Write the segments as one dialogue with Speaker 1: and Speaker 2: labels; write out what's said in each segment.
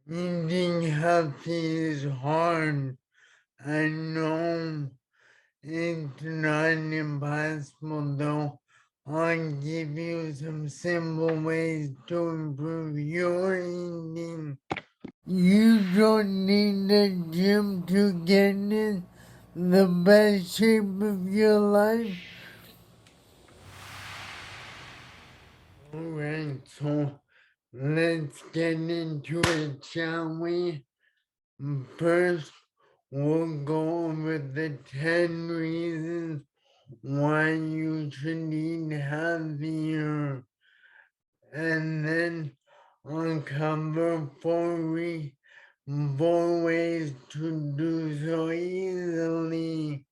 Speaker 1: Eating healthy is hard. I know it's not impossible though. I'll give you some simple ways to improve your eating. You don't need a gym to get in the best shape of your life. Alright, so let's get into it, shall we? First, we'll go over the 10 reasons why you should eat healthier. And then I'll cover 4 ways to do so easily.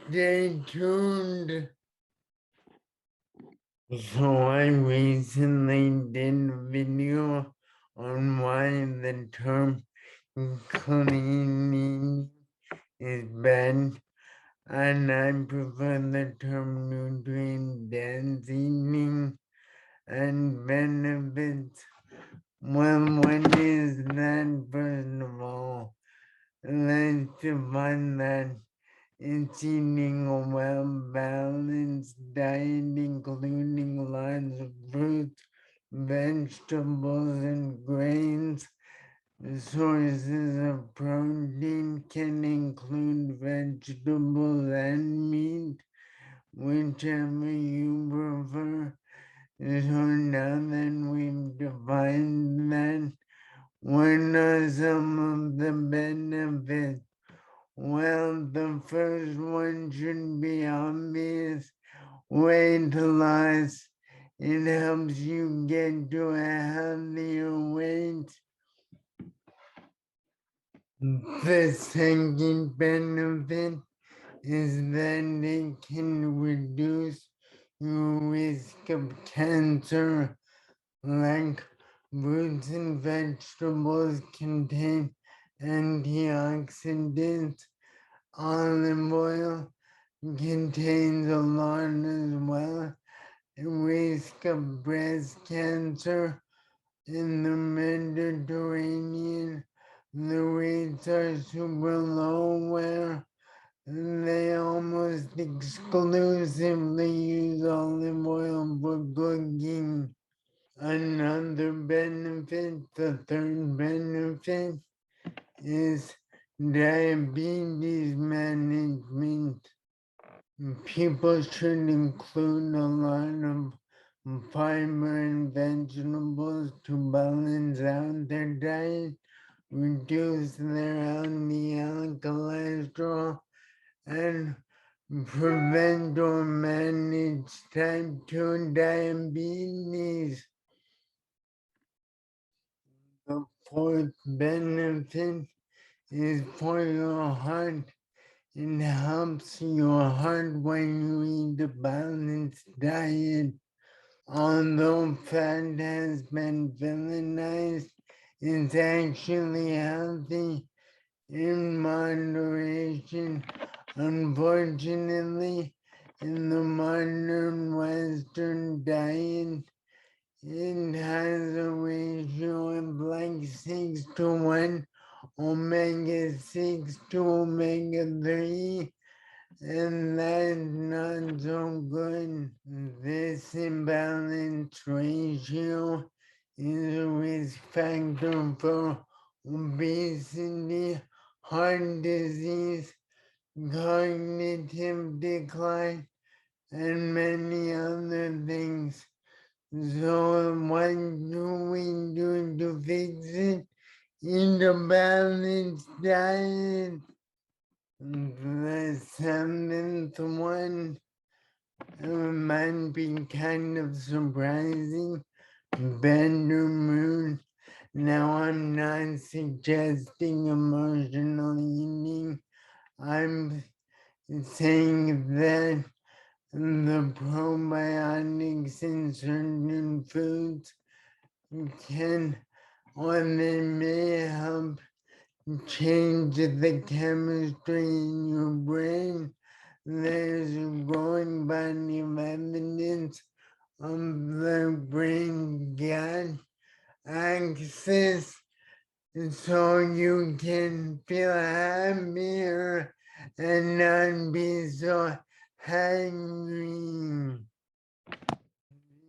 Speaker 1: Stay tuned. So I recently did a video on why the term cleaning is bad, and I prefer the term nutrient dense eating and benefits. Well, what is that first of all? Let's define that. It's eating a well-balanced diet including lots of fruits, vegetables, and grains. The sources of protein can include vegetables and meat, whichever you prefer. So now that we've defined that, what are some of the benefits? Well, the first one should be obvious. Weight loss. It helps you get to a healthier weight. The second benefit is that it can reduce your risk of cancer, like fruits and vegetables contain antioxidants. Olive oil contains a lot as well. The risk of breast cancer in the Mediterranean, the rates are super low where they almost exclusively use olive oil for cooking. Another benefit, the third benefit, is diabetes management. People should include a lot of fiber and vegetables to balance out their diet, reduce their LDL cholesterol, and prevent or manage type 2 diabetes. The fourth benefit is for your heart. It helps your heart when you eat a balanced diet. Although fat has been villainized, it's actually healthy in moderation. Unfortunately, in the modern Western diet, it has a ratio of like 6 to 1, omega 6 to omega 3, and that's not so good. This imbalanced ratio is a risk factor for obesity, heart disease, cognitive decline, and many other things. So what do we do to fix it? Eat a balanced diet. The seventh one might be kind of surprising. Better mood. Now I'm not suggesting emotional eating. I'm saying that the probiotics in certain foods can or they may help change the chemistry in your brain. There's a growing body of evidence of the brain gut axis so you can feel happier and not be so hungry.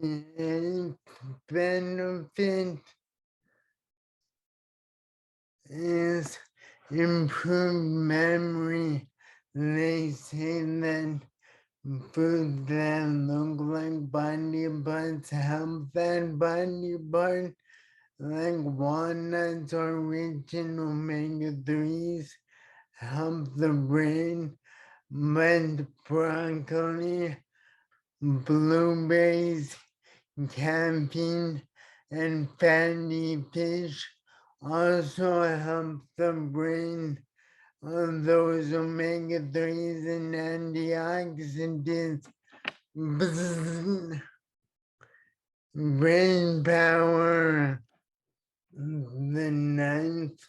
Speaker 1: And benefit is improved memory. They say that food that look like body parts help that body part, like walnuts are rich in omega-3s, help the brain, but broccoli, blueberries, caffeine, and fatty fish also help the brain. Those omega-3s and antioxidants, brain power. The ninth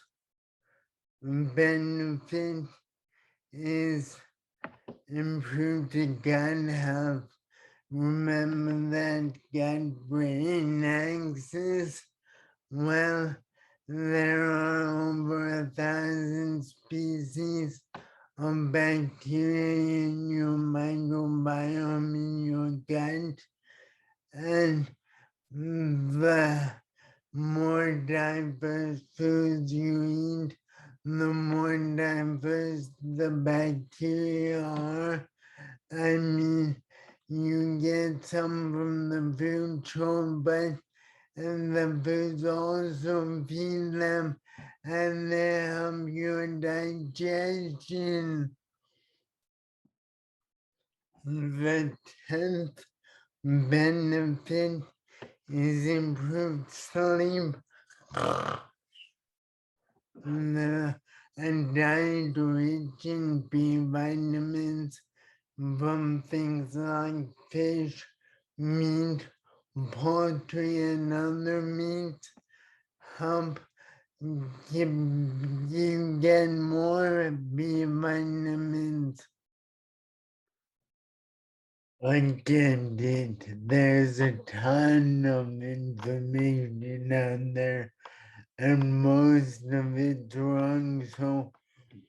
Speaker 1: benefit is improved gut health. Remember that gut-brain axis? Well, there are over 1,000 species of bacteria in your microbiome in your gut, and the more diverse foods you eat, the more diverse the bacteria are. I mean, you get some from the food chain, but and the foods also feed them and they help your digestion. The 10th benefit is improved sleep. And diet rich in B vitamins from things like fish, meat, poultry, and other meats help you get more B vitamins. I get it. There's a ton of information out there, and most of it's wrong. So,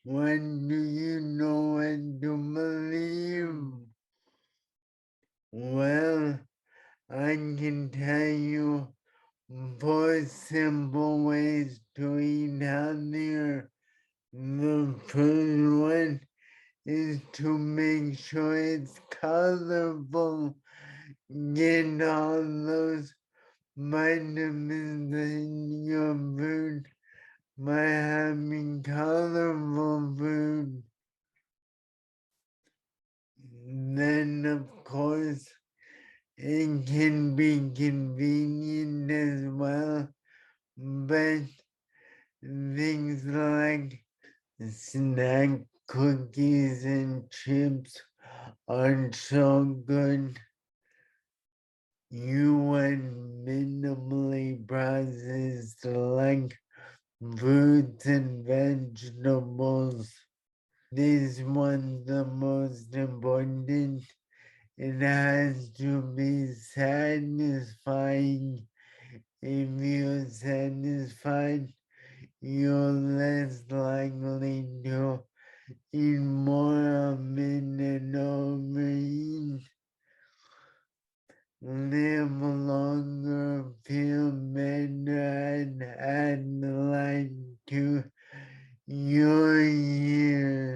Speaker 1: when do you know when to believe? Well, I can tell you 4 simple ways to eat healthier. The first one is to make sure it's colorful. Get all those vitamins in your food by having colorful food. Then, of course, it can be convenient as well, but things like snack cookies and chips aren't so good. You want minimally processed like fruits and vegetables. This one's the most important. It has to be satisfying. If you're satisfied, you're less likely to eat more of it and overeat. Live longer, feel better, and add light to your years.